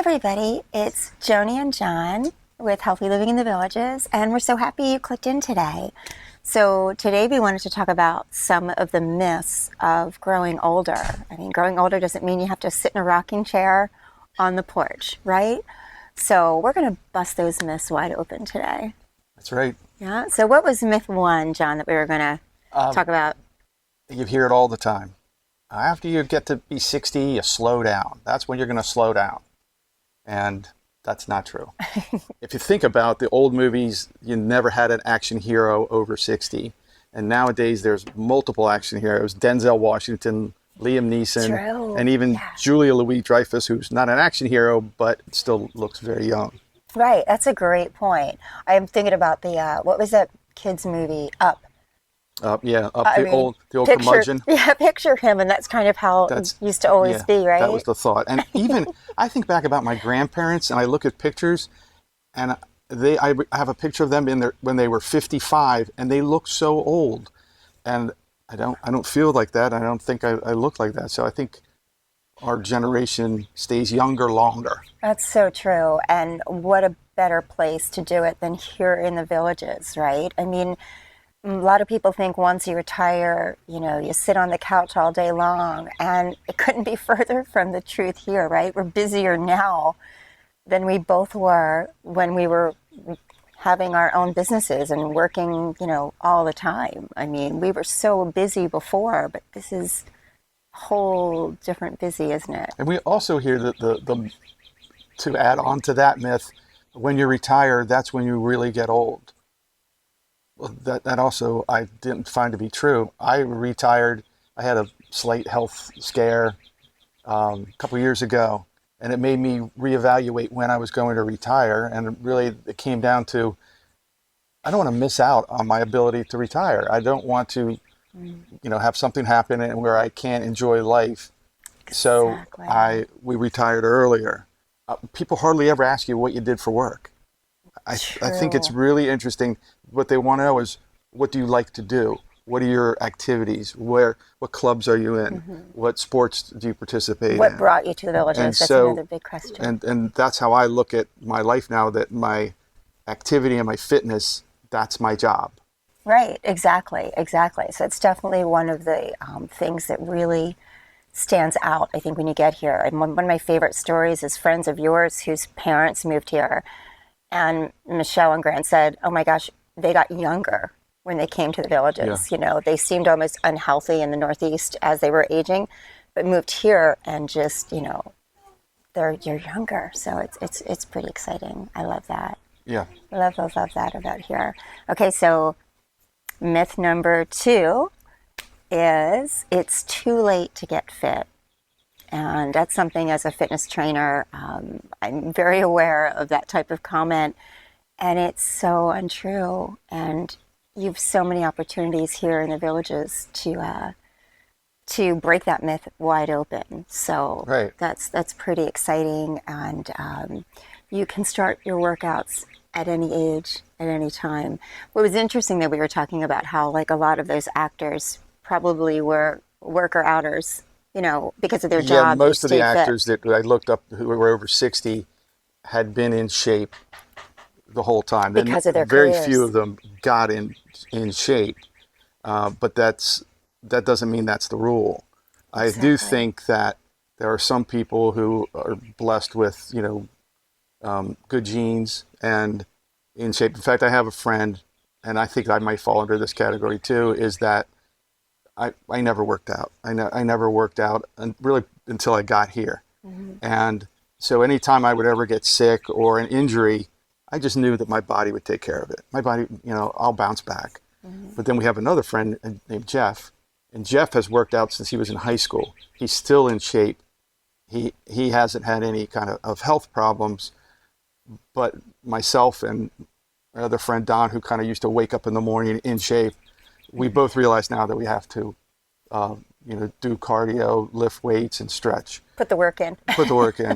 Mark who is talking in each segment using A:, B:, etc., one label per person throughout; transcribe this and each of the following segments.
A: everybody, it's Joni and John with Healthy Living in the Villages, and we're so happy you clicked in today. So today we wanted to talk about some of the myths of growing older. I mean, growing older doesn't mean you have to sit in a rocking chair on the porch, right? So we're going to bust those myths wide open today.
B: That's right.
A: Yeah. So what was myth one, John, that we were going to talk about?
B: You hear it all the time. After you get to be 60, you slow down. That's when you're going to slow down. And that's not true. If you think about the old movies, you never had an action hero over 60. And nowadays there's multiple action heroes. Denzel Washington, Liam Neeson,
A: True.
B: and even
A: Yeah.
B: Julia Louis-Dreyfus, who's not an action hero, but still looks very young.
A: Right. That's a great point. I am thinking about the, what was that kids movie, Up?
B: The old curmudgeon.
A: Yeah, picture him, and that's kind of how it used to always be, right?
B: That was the thought. And even I think back about my grandparents, and I look at pictures, and I have a picture of them when they were 55, and they look so old. And I don't feel like that. I don't think I look like that. So I think our generation stays younger longer.
A: That's so true. And what a better place to do it than here in the villages, right? I mean, a lot of people think once you retire, you sit on the couch all day long, and it couldn't be further from the truth here, right? We're busier now than we both were when we were having our own businesses and working, all the time. I mean, we were so busy before, but this is a whole different busy, isn't it?
B: And we also hear that to add on to that myth, when you retire, that's when you really get old. That also I didn't find to be true. I retired. I had a slight health scare a couple years ago, and it made me reevaluate when I was going to retire. And really, it came down to I don't want to miss out on my ability to retire. I don't want to, have something happen and where I can't enjoy life.
A: Exactly.
B: So we retired earlier. People hardly ever ask you what you did for work. I think it's really interesting. What they want to know is, what do you like to do? What are your activities? What clubs are you in?
A: Mm-hmm.
B: What sports do you participate in?
A: What brought you to the villages?
B: And
A: That's
B: so,
A: another big question.
B: And that's how I look at my life now, that my activity and my fitness, that's my job.
A: Right, exactly. So it's definitely one of the things that really stands out, I think, when you get here. And one of my favorite stories is friends of yours whose parents moved here. And Michelle and Grant said, oh my gosh, they got younger when they came to the villages.
B: Yeah.
A: They seemed almost unhealthy in the Northeast as they were aging, but moved here and just, you're younger. So it's pretty exciting. I love that.
B: Yeah.
A: Love that about here. Okay, so myth number 2 is it's too late to get fit. And that's something, as a fitness trainer, I'm very aware of that type of comment. And it's so untrue. And you've so many opportunities here in the villages to break that myth wide open. So
B: right.
A: That's pretty exciting. And you can start your workouts at any age, at any time. What was interesting that we were talking about how, like, a lot of those actors probably were worker-outers, because of their job.
B: Yeah, most of the actors that I looked up who were over 60 had been in shape the whole time.
A: Because of their
B: very
A: careers.
B: few of them got in shape, but that doesn't mean that's the rule.
A: Exactly.
B: I do think that there are some people who are blessed with good genes and in shape. In fact, I have a friend, and I think I might fall under this category too, is that I never worked out. I never worked out really until I got here. Mm-hmm. And so anytime I would ever get sick or an injury, I just knew that my body would take care of it. My body, I'll bounce back. Mm-hmm. But then we have another friend named Jeff, and Jeff has worked out since he was in high school. He's still in shape. He hasn't had any kind of health problems. But myself and my other friend Don, who kind of used to wake up in the morning in shape, we both realize now that we have to, do cardio, lift weights, and stretch.
A: Put the work in.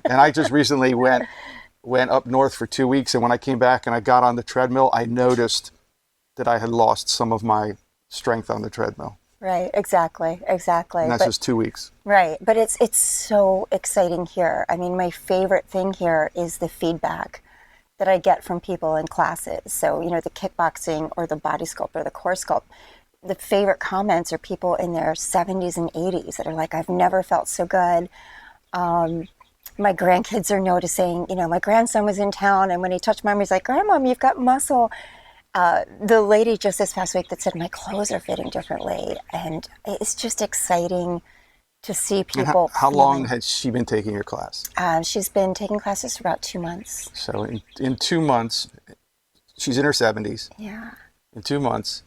B: And I just recently went up north for 2 weeks, and when I came back and I got on the treadmill, I noticed that I had lost some of my strength on the treadmill.
A: Right. Exactly.
B: And
A: Exactly.
B: that's
A: But
B: just 2 weeks.
A: right. But it's so exciting here. I mean, my favorite thing here is the feedback that I get from people in classes. So, the kickboxing or the body sculpt or the core sculpt, the favorite comments are people in their 70s and 80s that are like, I've never felt so good. My grandkids are noticing, my grandson was in town and when he touched mom, he's like, Grandma, you've got muscle. The lady just this past week that said, my clothes are fitting differently. And it's just exciting to see
B: And
A: people
B: how long
A: feeling.
B: has she been taking your class?
A: She's been taking classes for about 2 months.
B: So in 2 months, she's in her 70s.
A: Yeah.
B: In 2 months,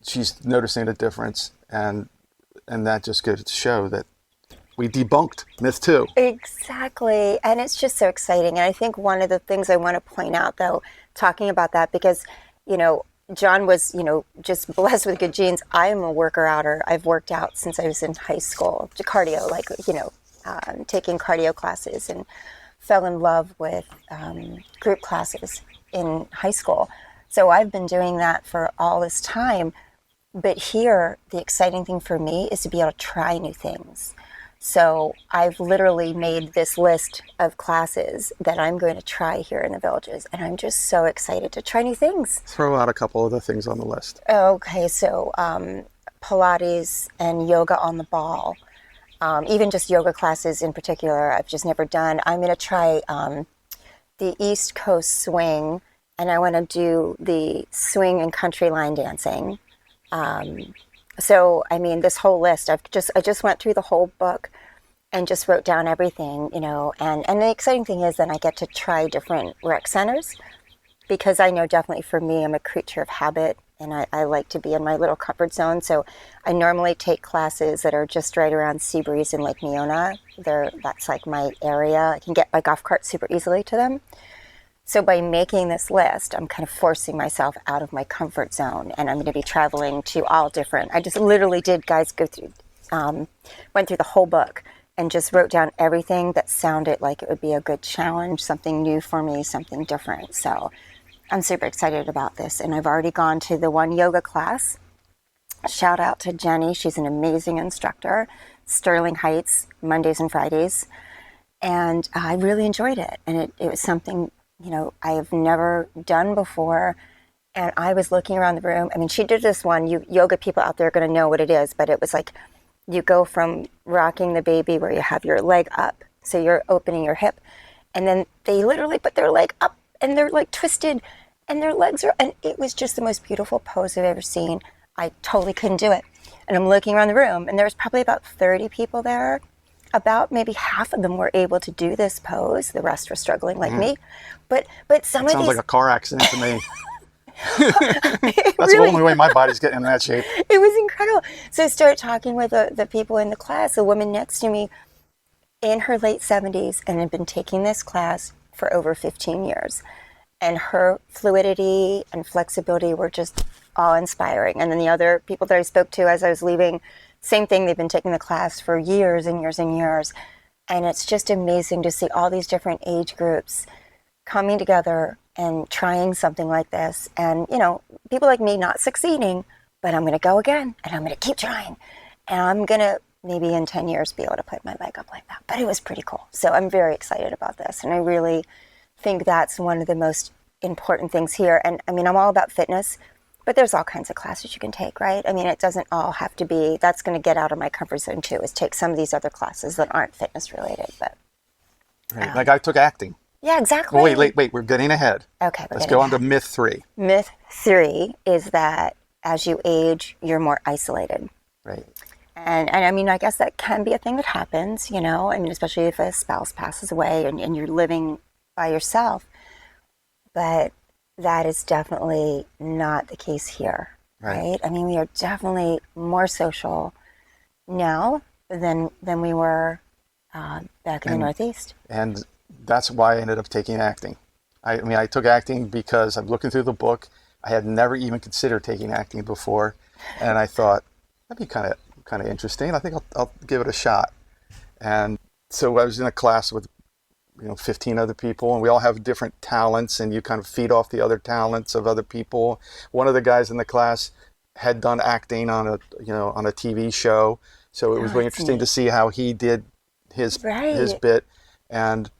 B: she's noticing a difference, and that just goes to show that we debunked myth two.
A: Exactly. And it's just so exciting. And I think one of the things I want to point out, though, talking about that, because, you know, John was, just blessed with good genes. I'm a worker outer. I've worked out since I was in high school, to cardio, like, taking cardio classes and fell in love with group classes in high school. So I've been doing that for all this time. But here, the exciting thing for me is to be able to try new things. So I've literally made this list of classes that I'm going to try here in the villages, and I'm just so excited to try new things.
B: Throw out a couple of the things on the list.
A: Okay, so Pilates and yoga on the ball, even just yoga classes in particular, I've just never done. I'm going to try the East Coast swing, and I want to do the swing and country line dancing. So I mean, this whole list, I just went through the whole book and just wrote down everything, and the exciting thing is then I get to try different rec centers because I know definitely for me, I'm a creature of habit and I like to be in my little comfort zone. So I normally take classes that are just right around Seabreeze and Lake Neona. That's like my area. I can get my golf cart super easily to them. So by making this list, I'm kind of forcing myself out of my comfort zone, and I'm going to be traveling to all different. I just literally did, guys, go through, went through the whole book and just wrote down everything that sounded like it would be a good challenge, something new for me, something different. So I'm super excited about this, and I've already gone to the one yoga class. Shout out to Jenny; she's an amazing instructor. Sterling Heights, Mondays and Fridays, and I really enjoyed it. And it was something I have never done before. And I was looking around the room. I mean, she did this one. You yoga people out there are going to know what it is, but it was like you go from rocking the baby where you have your leg up, so you're opening your hip, and then they literally put their leg up and they're like twisted, and their legs are. And it was just the most beautiful pose I've ever seen. I totally couldn't do it. And I'm looking around the room, and there's probably about 30 people there. About maybe half of them were able to do this pose. The rest were struggling like me. But some
B: That
A: of
B: sounds
A: these,
B: like a car accident to me.
A: it
B: That's the
A: really,
B: only way my body's getting in that shape.
A: it was incredible. So I started talking with the people in the class. A woman next to me in her late 70s and had been taking this class for over 15 years. And her fluidity and flexibility were just awe inspiring. And then the other people that I spoke to as I was leaving, same thing, they've been taking the class for years and years and years. And it's just amazing to see all these different age groups coming together and trying something like this. And, people like me not succeeding, but I'm going to go again and I'm going to keep trying. And I'm going to maybe in 10 years be able to put my leg up like that. But it was pretty cool. So I'm very excited about this. And I really think that's one of the most important things here. And I mean, I'm all about fitness, but there's all kinds of classes you can take, right? I mean, it doesn't all have to be, that's going to get out of my comfort zone too, is take some of these other classes that aren't fitness related. But
B: Right. Like I took acting.
A: yeah, exactly.
B: Well, wait. We're getting ahead.
A: Okay,
B: Let's go on to myth three.
A: Myth three is that as you age, you're more isolated.
B: Right.
A: And I mean, I guess that can be a thing that happens, I mean, especially if a spouse passes away and you're living by yourself. But that is definitely not the case here, right? I mean, we are definitely more social now than we were back in the Northeast.
B: And that's why I ended up taking acting. I mean, I took acting because I'm looking through the book. I had never even considered taking acting before, and I thought that'd be kind of interesting. I think I'll give it a shot. And so I was in a class with 15 other people, and we all have different talents, and you kind of feed off the other talents of other people. One of the guys in the class had done acting on a TV show, so it was
A: Oh,
B: really
A: that's
B: interesting to
A: neat.
B: see how he did his
A: Right.
B: bit. And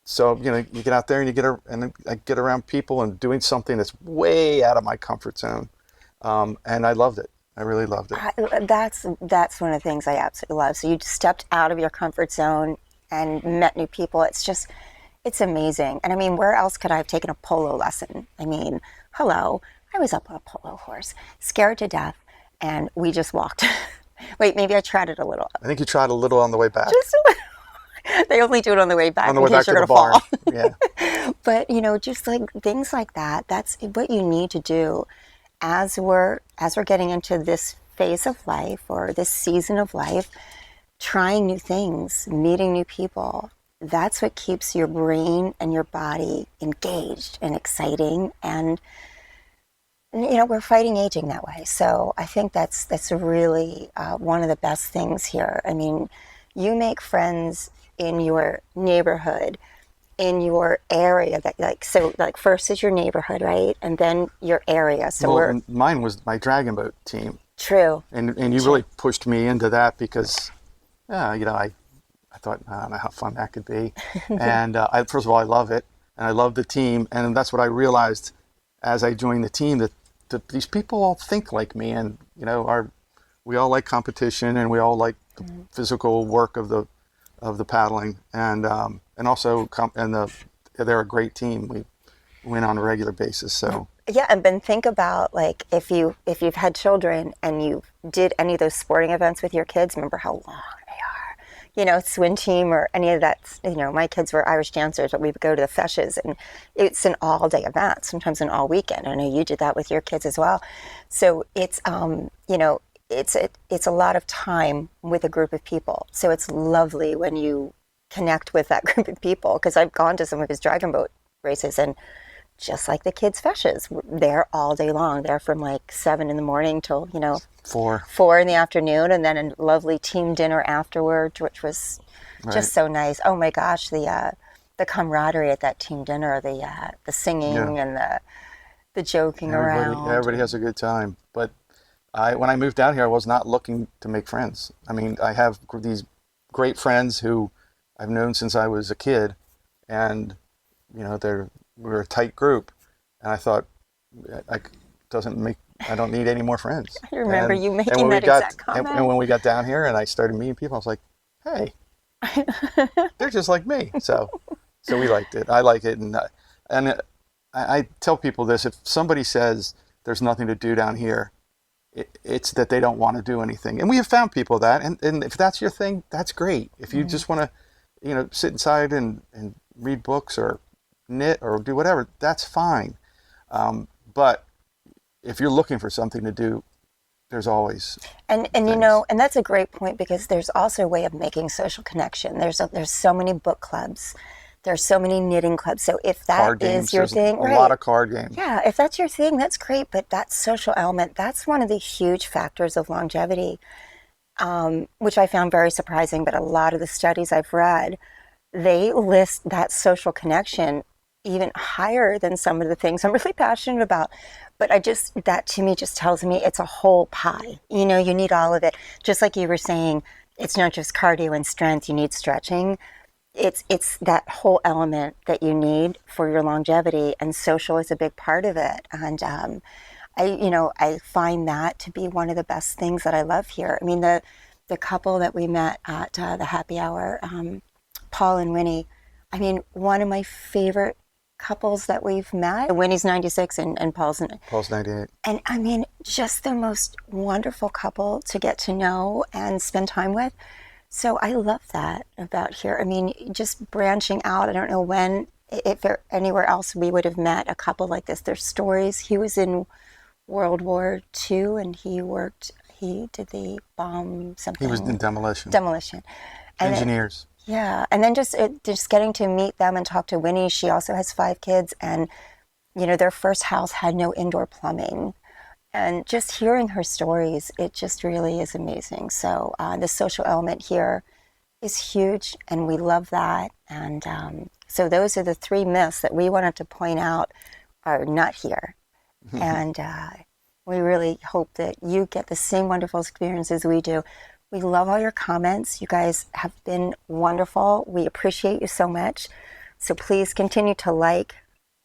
B: so you get out there and I get around people and doing something that's way out of my comfort zone, and I loved it. I really loved it.
A: That's one of the things I absolutely love. So you stepped out of your comfort zone and met new people. It's amazing. And I mean, where else could I have taken a polo lesson? I mean, hello, I was up on a polo horse, scared to death, and we just walked. Wait, maybe I tried it a little.
B: I think you tried a little on the way back,
A: Just a little. They only do it on the way
B: on
A: back
B: the
A: in
B: way
A: case
B: back
A: you're
B: to the
A: going to
B: barn.
A: fall.
B: Yeah,
A: But just like things like that, that's what you need to do as we're getting into this phase of life or this season of life, trying new things, meeting new people. That's what keeps your brain and your body engaged and exciting. And we're fighting aging that way. So I think that's really one of the best things here. I mean, you make friends in your neighborhood, in your area, that like first is your neighborhood, right, and then your area. So we're
B: well, mine was my dragon boat team,
A: true,
B: and you
A: true.
B: really pushed me into that because, I thought, I don't know how fun that could be. And first of all, I love it, and I love the team, and that's what I realized as I joined the team, that these people all think like me, and we all like competition, and we all like the physical work of the paddling, and also they're a great team. We win on a regular basis, so
A: Yeah, and then think about like if you've had children and you did any of those sporting events with your kids, remember how long they are. Swim team or any of that. My kids were Irish dancers, but we would go to the feshes, and it's an all-day event, sometimes an all-weekend. I know you did that with your kids as well. So it's a lot of time with a group of people. So it's lovely when you connect with that group of people. Because I've gone to some of his dragon boat races, and just like the kids' feshes, they're all day long. They're from like 7 in the morning till
B: 4,
A: 4 in the afternoon, and then a lovely team dinner afterwards, which was
B: right?
A: just so nice. Oh my gosh, the camaraderie at that team dinner, the
B: Yeah,
A: singing and the joking around.
B: everybody has a good time. But when I moved down here, I was not looking to make friends. I mean, I have these great friends who I've known since I was a kid, and we're a tight group. And I thought, I doesn't make I don't need any more friends.
A: I remember
B: And
A: you
B: and
A: making
B: when we
A: that
B: got
A: exact
B: and
A: comment.
B: when we got down here, and I started meeting people, I was like, hey, they're just like me. So we liked it. I like it, and I tell people this: if somebody says there's nothing to do down here, it's that they don't want to do anything. And we have found people that, and if that's your thing, that's great. If you just want to, sit inside and read books or knit or do whatever, that's fine. But if you're looking for something to do, there's always
A: And
B: things.
A: and that's a great point because there's also a way of making social connection. There's so many book clubs, there's so many knitting clubs. So if that
B: Card
A: is
B: games,
A: your
B: there's
A: thing,
B: a lot
A: right?
B: of card games.
A: Yeah, if that's your thing, that's great. But that social element, that's one of the huge factors of longevity, which I found very surprising. But a lot of the studies I've read, they list that social connection even higher than some of the things I'm really passionate about. But that to me just tells me it's a whole pie. You need all of it. Just like you were saying, it's not just cardio and strength, you need stretching. It's that whole element that you need for your longevity, and social is a big part of it. And I find that to be one of the best things that I love here. I mean, the couple that we met at the happy hour, Paul and Winnie. I mean, one of my favorite couples that we've met. Winnie's 96 and Paul's
B: Pulse 98.
A: and I mean, just the most wonderful couple to get to know and spend time with. So I love that about here. I mean, just branching out. I don't know if there anywhere else we would have met a couple like this. Their stories. He was in World War II, and he did the bomb
B: He was in
A: something
B: demolition.
A: demolition. And then,
B: Engineers.
A: yeah, and then just getting to meet them and talk to Winnie. She also has 5 kids, and their first house had no indoor plumbing. And just hearing her stories, it just really is amazing. So the social element here is huge, and we love that. And so those are the 3 myths that we wanted to point out are not here. And We really hope that you get the same wonderful experience as we do. We love all your comments. You guys have been wonderful. We appreciate you so much. So please continue to like,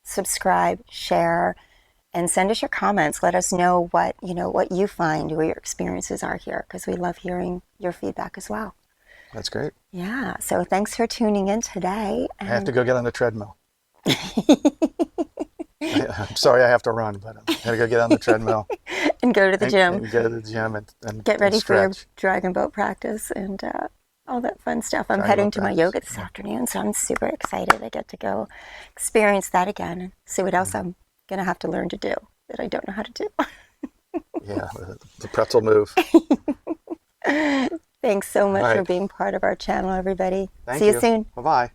A: subscribe, share, and send us your comments. Let us know what you find, what your experiences are here, because we love hearing your feedback as well.
B: That's great.
A: Yeah. So thanks for tuning in today.
B: I have to
A: And
B: go get on the treadmill. I'm sorry I have to run, but I gotta go get on the treadmill
A: and go to the gym.
B: and go to the gym
A: Get
B: and
A: ready for your
B: stretch.
A: dragon boat practice and all that fun stuff. I'm
B: Dragon
A: heading
B: boat
A: to my
B: practice.
A: yoga this afternoon, so I'm super excited. I get to go experience that again and see what else I'm going to have to learn to do that I don't know how to do.
B: Yeah, the pretzel move.
A: Thanks so
B: All
A: much for
B: right.
A: being part of our channel, everybody.
B: Thank
A: See you
B: you.
A: soon.
B: Bye bye.